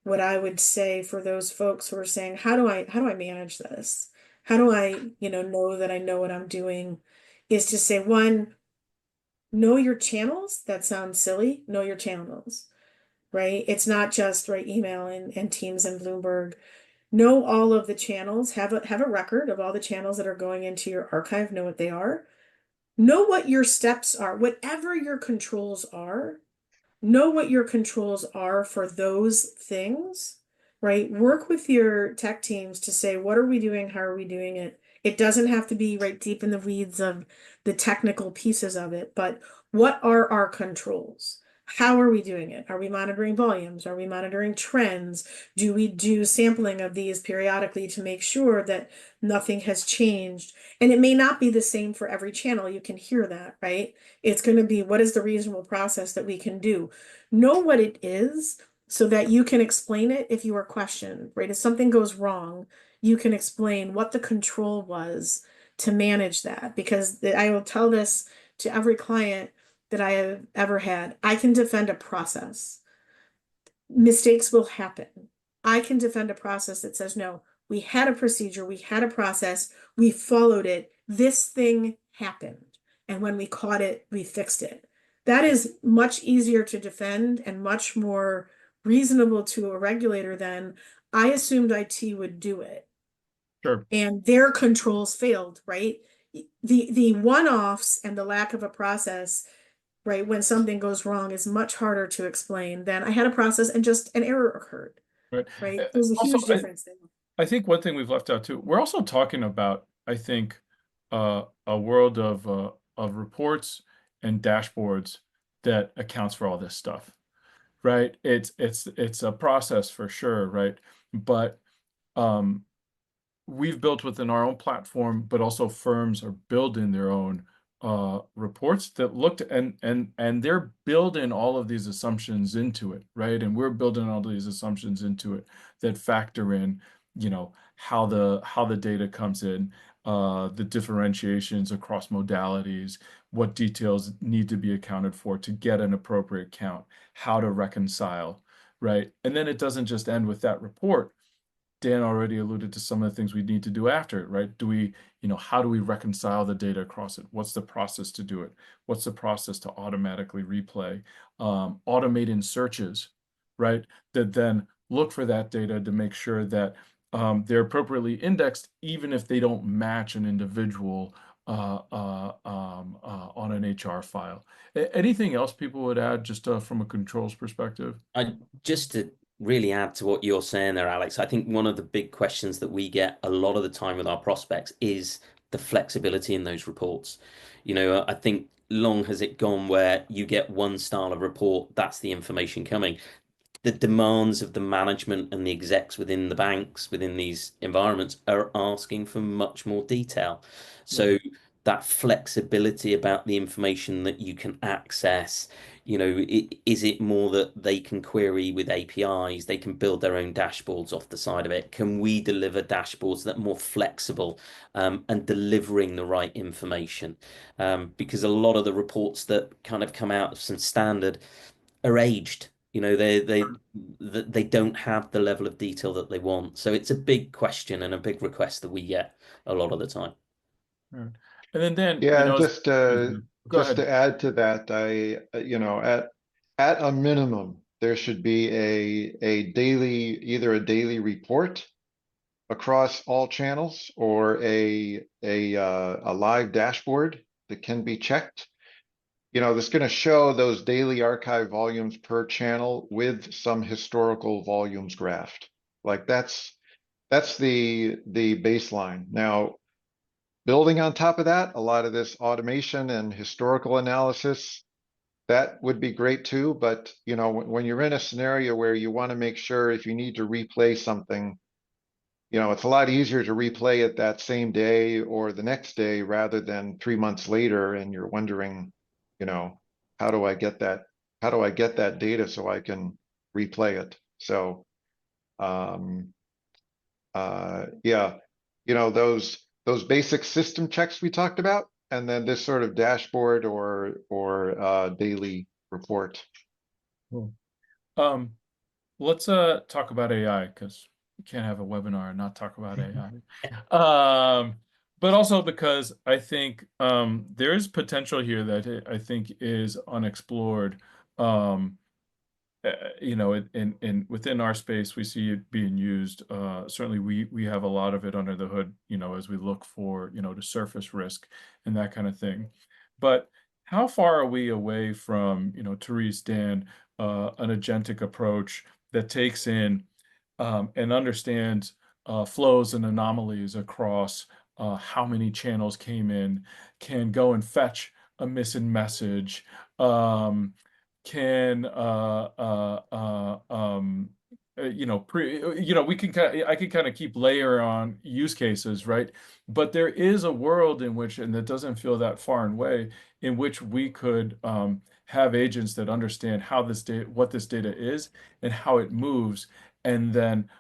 what I would say for those folks who are saying, how do I manage this? How do I, know that I know what I'm doing? Is to say, one, know your channels. That sounds silly. Know your channels, right? It's not just right email and Teams and Bloomberg. Know all of the channels. Have a record of all the channels that are going into your archive. Know what they are. Know what your steps are. Whatever your controls are, know what your controls are for those things, right? Work with your tech teams to say, what are we doing? How are we doing it? It doesn't have to be right deep in the weeds of the technical pieces of it, but what are our controls? How are we doing it? Are we monitoring volumes? Are we monitoring trends? Do we do sampling of these periodically to make sure that nothing has changed? And it may not be the same for every channel. You can hear that, right? It's going to be, what is the reasonable process that we can do? Know what it is so that you can explain it if you are questioned, right? If something goes wrong, you can explain what the control was to manage that. Because I will tell this to every client that I have ever had. I can defend a process. Mistakes will happen. I can defend a process that says, no, we had a procedure, we had a process, we followed it. This thing happened. And when we caught it, we fixed it. That is much easier to defend and much more reasonable to a regulator than I assumed IT would do it. Sure. And their controls failed, right? The one-offs and the lack of a process, right, when something goes wrong is much harder to explain than I had a process and just an error occurred, Right. right? There's a Also, huge difference there. I think one thing we've left out too, we're also talking about, I think, a world of reports and dashboards that accounts for all this stuff, right? It's a process for sure, right? But um, we've built within our own platform, but also firms are building their own reports that looked and they're building all of these assumptions into it, right? And we're building all these assumptions into it that factor in, how the data comes in, the differentiations across modalities, what details need to be accounted for to get an appropriate count, how to reconcile, right? And then it doesn't just end with that report. Dan already alluded to some of the things we need to do after it, right? How do we reconcile the data across it? What's the process to do it? What's the process to automatically replay? Automate in searches, right? That then look for that data to make sure that they're appropriately indexed, even if they don't match an individual on an HR file. Anything else people would add just from a controls perspective? Just to really add to what you're saying there, Alex, I think one of the big questions that we get a lot of the time with our prospects is the flexibility in those reports. I think long has it gone where you get one style of report, that's the information coming. The demands of the management and the execs within the banks, within these environments, are asking for much more detail. So that flexibility about the information that you can access, is it more that they can query with APIs, they can build their own dashboards off the side of it? Can we deliver dashboards that are more flexible and delivering the right information? Because a lot of the reports that kind of come out of some standard are aged. They don't have the level of detail that they want. So it's a big question and a big request that we get a lot of the time. Right. And then Dan, Yeah, and go just ahead. to add to that, at a minimum, there should be either a daily report across all channels or a live dashboard that can be checked. That's going to show those daily archive volumes per channel with some historical volumes graphed. Like that's the baseline. Now, building on top of that, a lot of this automation and historical analysis, that would be great too. But when you're in a scenario where you want to make sure if you need to replay something, it's a lot easier to replay it that same day or the next day rather than 3 months later, and you're wondering, how do I get that? How do I get that data so I can replay it? So, yeah, those basic system checks we talked about, and then this sort of dashboard or daily report. Cool. Let's talk about AI, because we can't have a webinar and not talk about AI. But also because I think there is potential here that I think is unexplored. Within our space, we see it being used. Certainly, we have a lot of it under the hood, as we look for, to surface risk and that kind of thing. But how far are we away from, Therese, Dan, an agentic approach that takes in and understands flows and anomalies across how many channels came in, can go and fetch a missing message, can I can kind of keep layer on use cases, right? But there is a world in which, and that doesn't feel that far away, in which we could have agents that understand how this data, what this data is, and how it moves, and then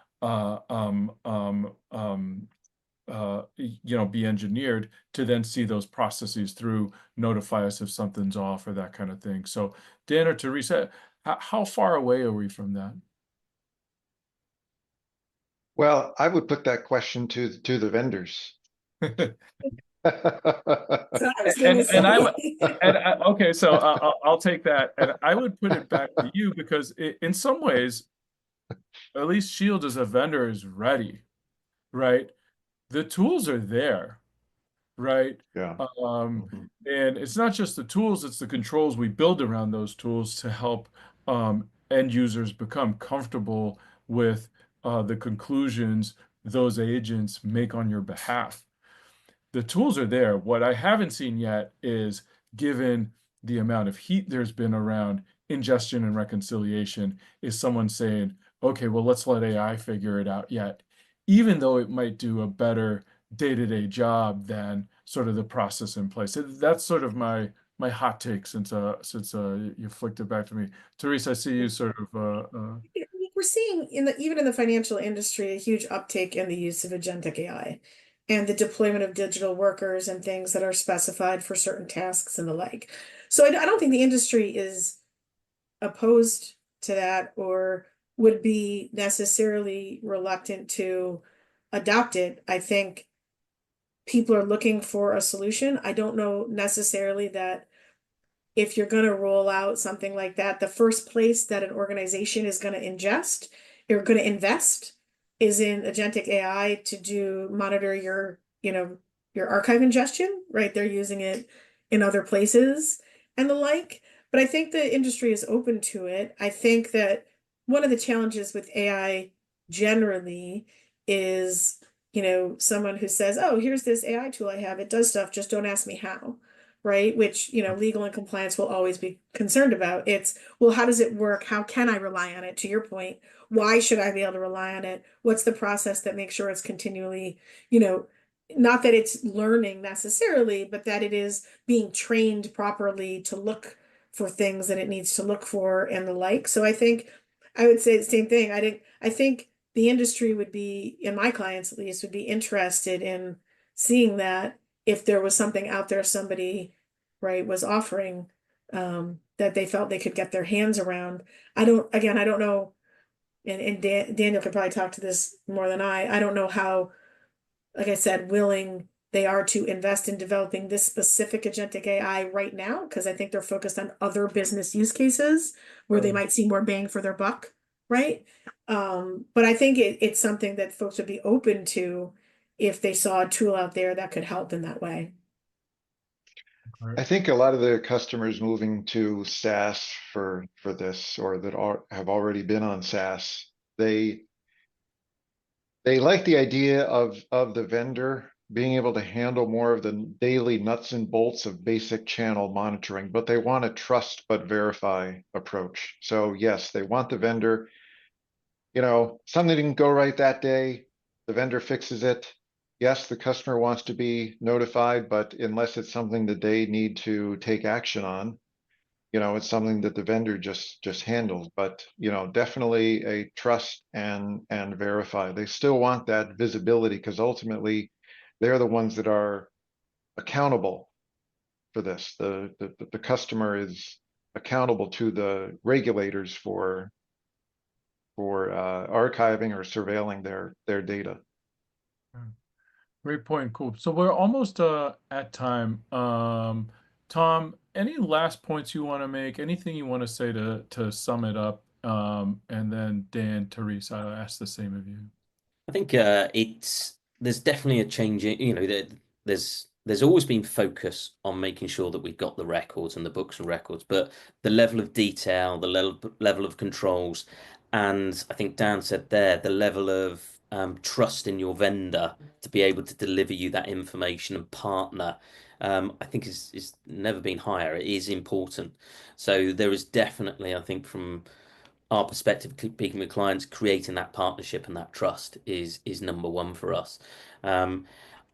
be engineered to then see those processes through, notify us if something's off or that kind of thing. So, Dan or Teresa, how far away are we from that? Well, I would put that question to the vendors. Okay, so I'll take that, and I would put it back to you because in some ways, at least Shield as a vendor is ready, right? The tools are there, right? Yeah. And it's not just the tools, it's the controls we build around those tools to help end users become comfortable with the conclusions those agents make on your behalf. The tools are there. What I haven't seen yet is, given the amount of heat there's been around ingestion and reconciliation, is someone saying, okay, well, let's let AI figure it out yet, even though it might do a better day-to-day job than sort of the process in place. That's sort of my hot take since you flicked it back to me. Therese, I see you sort of We're seeing even in the financial industry, a huge uptake in the use of agentic AI and the deployment of digital workers and things that are specified for certain tasks and the like. So I don't think the industry is opposed to that or would be necessarily reluctant to adopt it. I think people are looking for a solution. I don't know necessarily that if you're going to roll out something like that, the first place that an organization is going to ingest or going to invest is in agentic AI to do monitor your, your archive ingestion, right? They're using it in other places and the like. But I think the industry is open to it. I think that one of the challenges with AI generally is, someone who says, oh, here's this AI tool I have, it does stuff, just don't ask me how, right? Which, legal and compliance will always be concerned about. It's, well, how does it work? How can I rely on it? To your point, why should I be able to rely on it? What's the process that makes sure it's continually, not that it's learning necessarily, but that it is being trained properly to look for things that it needs to look for and the like. So I think I would say the same thing. I think the industry would be, in my clients at least, would be interested in seeing that if there was something out there somebody, right, was offering that they felt they could get their hands around. I don't know, and Daniel could probably talk to this more than I don't know how, like I said, willing they are to invest in developing this specific agentic AI right now, because I think they're focused on other business use cases where they might see more bang for their buck, right? But I think it's something that folks would be open to if they saw a tool out there that could help in that way. I think a lot of the customers moving to SaaS for this, or that have already been on SaaS, they like the idea of the vendor being able to handle more of the daily nuts and bolts of basic channel monitoring, but they want a trust but verify approach. So yes, they want the vendor, something didn't go right that day, the vendor fixes it. Yes, the customer wants to be notified, but unless it's something that they need to take action on, it's something that the vendor just handles. But definitely a trust and verify. They still want that visibility because ultimately they're the ones that are accountable for this. The customer is accountable to the regulators for archiving or surveilling their data. Great point. Cool. So we're almost at time. Tom, any last points you want to make? Anything you want to say to sum it up? And then Dan, Therese, I'll ask the same of you. I think there's definitely a change in, there's always been focus on making sure that we've got the records and the books and records, but the level of detail, the level of controls, and I think Dan said there, the level of trust in your vendor to be able to deliver you that information and partner, I think is never been higher. It is important. So there is definitely, I think, from our perspective, speaking with clients, creating that partnership and that trust is number one for us. Um,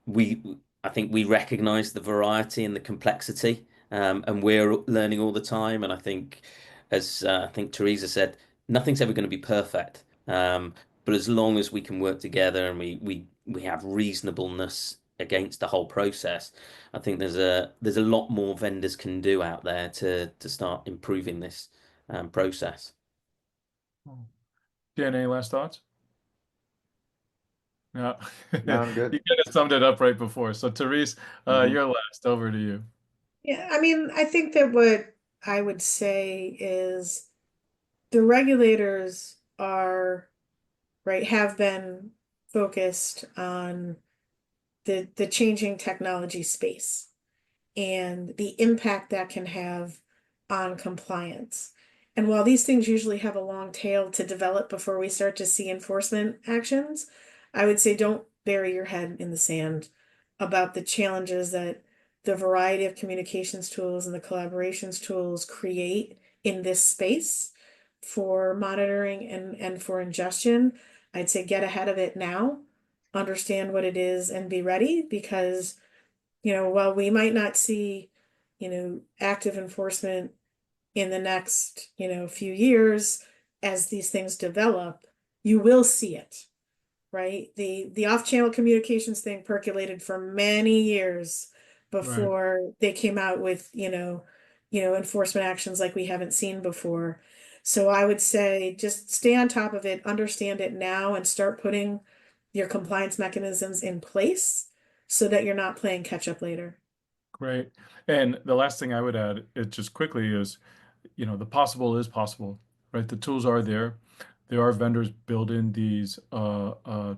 we I think we recognize the variety and the complexity, and we're learning all the time. And I think, as I think Teresa said, nothing's ever going to be perfect. But as long as we can work together and we have reasonableness against the whole process, I think there's a lot more vendors can do out there to start improving this process. Dan, any last thoughts? No. No, I'm You good. kind of summed it up right before. So Therese, Mhm. you're last. Over to you. Yeah, I mean, I think that what I would say is the regulators are, right, have been focused on the changing technology space and the impact that can have on compliance. And while these things usually have a long tail to develop before we start to see enforcement actions, I would say don't bury your head in the sand about the challenges that the variety of communications tools and the collaborations tools create in this space for monitoring and for ingestion. I'd say get ahead of it now, understand what it is, and be ready because while we might not see, active enforcement in the next, few years as these things develop, you will see it, right? The off-channel communications thing percolated for many years Right. before they came out with, enforcement actions like we haven't seen before. So I would say just stay on top of it, understand it now, and start putting your compliance mechanisms in place so that you're not playing catch up later. Great. And the last thing I would add, it just quickly is, the possible is possible, right? The tools are there. There are vendors building these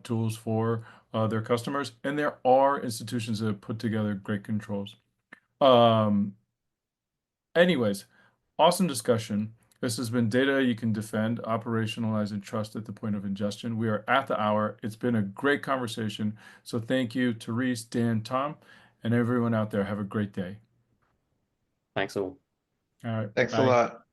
tools for their customers, and there are institutions that have put together great controls. Um, Anyways, awesome discussion. This has been Data You Can Defend, Operationalize, and Trust at the Point of Ingestion. We are at the hour. It's been a great conversation. So thank you, Therese, Dan, Tom, and everyone out there. Have a great day. Thanks all. All right. Thanks a Bye. lot.